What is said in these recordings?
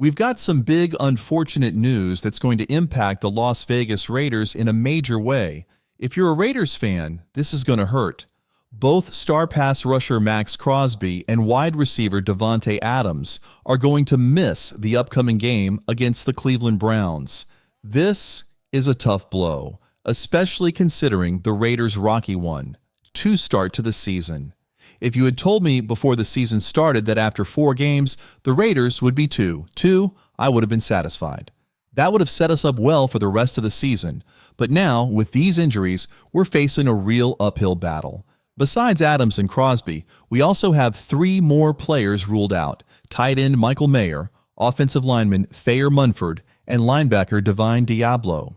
We've got some big, unfortunate news that's going to impact the Las Vegas Raiders in a major way. If you're a Raiders fan, this is going to hurt. Both star pass rusher Maxx Crosby and wide receiver Davante Adams are going to miss the upcoming game against the Cleveland Browns. This is a tough blow, especially considering the Raiders' rocky one to start to the season. If you had told me before the season started that after 4 games, the Raiders would be 2-2, I would have been satisfied. That would have set us up well for the rest of the season. But now, with these injuries, we're facing a real uphill battle. Besides Adams and Crosby, we also have 3 more players ruled out: tight end Michael Mayer, offensive lineman Thayer Munford, and linebacker Divine Diablo.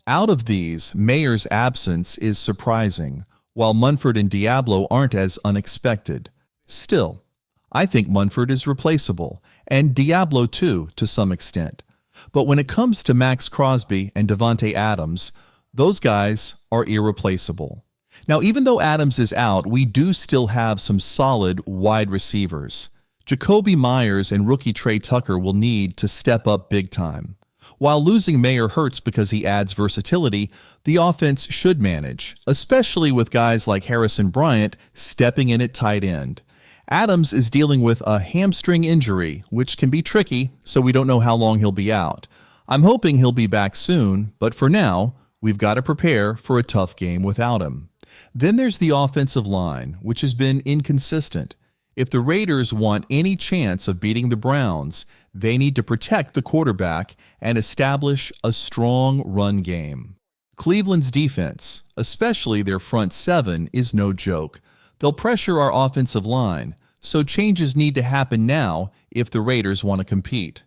Out of these, Mayer's absence is surprising, while Munford and Diablo aren't as unexpected. Still, I think Munford is replaceable, and Diablo too, to some extent. But when it comes to Maxx Crosby and Davante Adams, those guys are irreplaceable. Now, even though Adams is out, we do still have some solid wide receivers. Jacoby Myers and rookie Trey Tucker will need to step up big time. While losing Mayer hurts because he adds versatility, the offense should manage, especially with guys like Harrison Bryant stepping in at tight end. Adams is dealing with a hamstring injury, which can be tricky, so we don't know how long he'll be out. I'm hoping he'll be back soon, but for now, we've got to prepare for a tough game without him. Then there's the offensive line, which has been inconsistent. If the Raiders want any chance of beating the Browns, they need to protect the quarterback and establish a strong run game. Cleveland's defense, especially their front 7, is no joke. They'll pressure our offensive line, so changes need to happen now if the Raiders want to compete.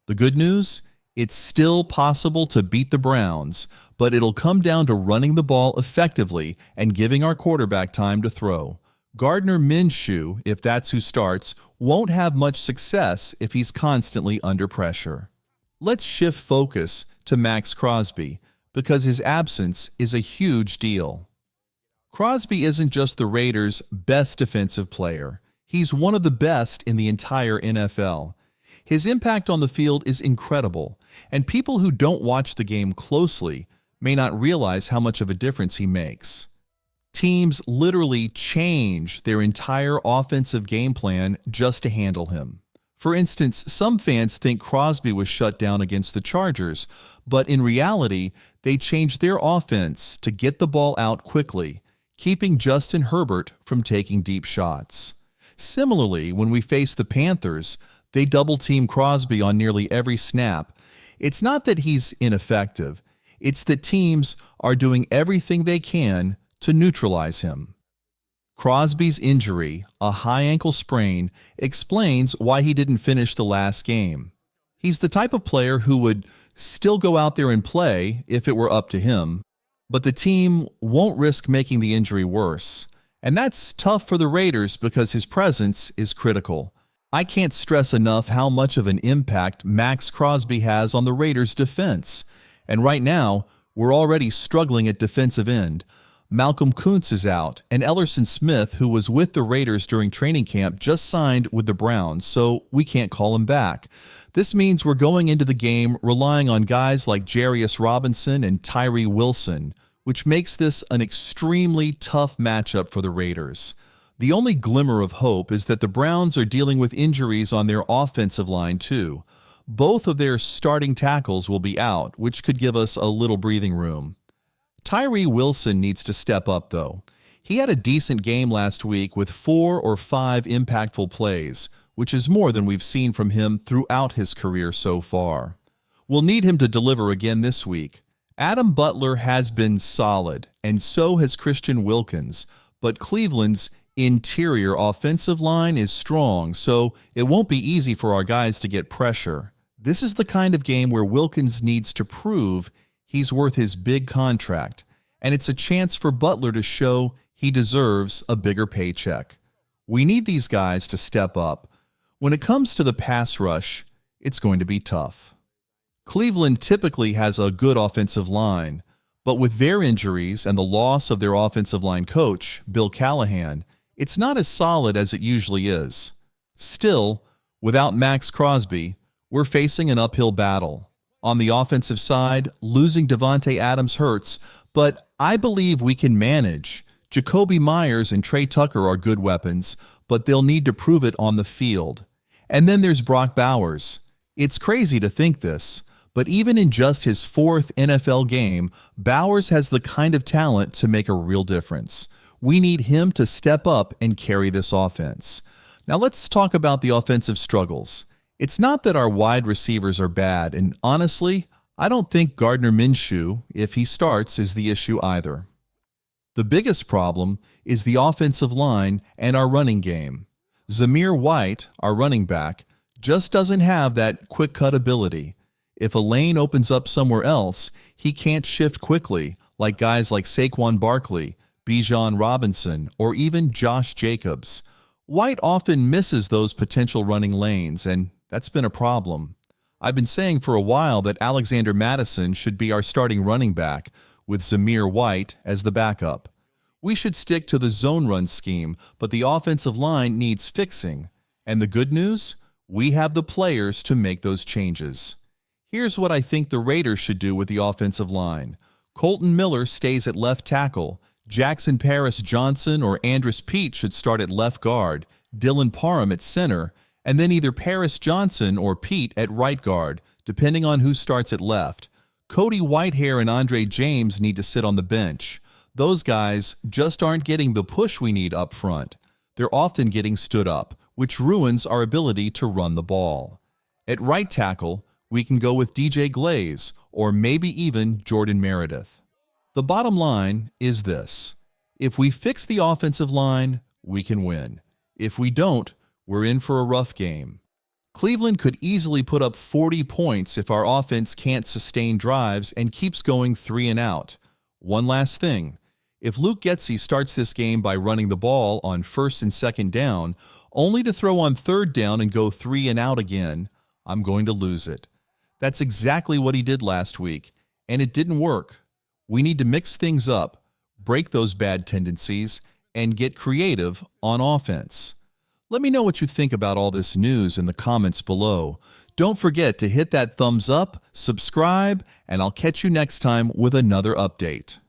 The good news? It's still possible to beat the Browns, but it'll come down to running the ball effectively and giving our quarterback time to throw. Gardner Minshew, if that's who starts, won't have much success if he's constantly under pressure. Let's shift focus to Maxx Crosby, because his absence is a huge deal. Crosby isn't just the Raiders' best defensive player. He's one of the best in the entire NFL. His impact on the field is incredible, and people who don't watch the game closely may not realize how much of a difference he makes. Teams literally change their entire offensive game plan just to handle him. For instance, some fans think Crosby was shut down against the Chargers, but in reality, they changed their offense to get the ball out quickly, keeping Justin Herbert from taking deep shots. Similarly, when we face the Panthers, they double-team Crosby on nearly every snap. It's not that he's ineffective. It's that teams are doing everything they can to neutralize him. Crosby's injury, a high ankle sprain, explains why he didn't finish the last game. He's the type of player who would still go out there and play if it were up to him, but the team won't risk making the injury worse. And that's tough for the Raiders because his presence is critical. I can't stress enough how much of an impact Maxx Crosby has on the Raiders' defense. And right now, we're already struggling at defensive end. Malcolm Kuntz is out, and Ellerson Smith, who was with the Raiders during training camp, just signed with the Browns, so we can't call him back. This means we're going into the game relying on guys like Jarius Robinson and Tyree Wilson, which makes this an extremely tough matchup for the Raiders. The only glimmer of hope is that the Browns are dealing with injuries on their offensive line too. Both of their starting tackles will be out, which could give us a little breathing room. Tyree Wilson needs to step up, though. He had a decent game last week with 4 or 5 impactful plays, which is more than we've seen from him throughout his career so far. We'll need him to deliver again this week. Adam Butler has been solid, and so has Christian Wilkins, but Cleveland's interior offensive line is strong, so it won't be easy for our guys to get pressure. This is the kind of game where Wilkins needs to prove he's worth his big contract, and it's a chance for Butler to show he deserves a bigger paycheck. We need these guys to step up. When it comes to the pass rush, it's going to be tough. Cleveland typically has a good offensive line, but with their injuries and the loss of their offensive line coach, Bill Callahan, it's not as solid as it usually is. Still, without Maxx Crosby, We're facing an uphill battle. On the offensive side, losing Davante Adams hurts, but I believe we can manage. Jacoby Myers and Trey Tucker are good weapons, but they'll need to prove it on the field. And then there's Brock Bowers. It's crazy to think this, but even in just his 4th NFL game, Bowers has the kind of talent to make a real difference. We need him to step up and carry this offense. Now let's talk about the offensive struggles. It's not that our wide receivers are bad, and honestly, I don't think Gardner Minshew, if he starts, is the issue either. The biggest problem is the offensive line and our running game. Zamir White, our running back, just doesn't have that quick-cut ability. If a lane opens up somewhere else, he can't shift quickly like guys like Saquon Barkley, Bijan Robinson, or even Josh Jacobs. White often misses those potential running lanes, and that's been a problem. I've been saying for a while that Alexander Mattison should be our starting running back, with Zamir White as the backup. We should stick to the zone run scheme, but the offensive line needs fixing. And the good news? We have the players to make those changes. Here's what I think the Raiders should do with the offensive line. Colton Miller stays at left tackle. Jackson Paris-Johnson or Andres Pete should start at left guard. Dylan Parham at center. And then either Paris-Johnson or Pete at right guard, depending on who starts at left. Cody Whitehair and Andre James need to sit on the bench. Those guys just aren't getting the push we need up front. They're often getting stood up, which ruins our ability to run the ball. At right tackle, we can go with DJ Glaze or maybe even Jordan Meredith. The bottom line is this. If we fix the offensive line, we can win. If we don't, we're in for a rough game. Cleveland could easily put up 40 points if our offense can't sustain drives and keeps going 3 and out. One last thing. If Luke Getsy starts this game by running the ball on 1st and 2nd down, only to throw on 3rd down and go 3 and out again, I'm going to lose it. That's exactly what he did last week, and it didn't work. We need to mix things up, break those bad tendencies, and get creative on offense. Let me know what you think about all this news in the comments below. Don't forget to hit that thumbs up, subscribe, and I'll catch you next time with another update.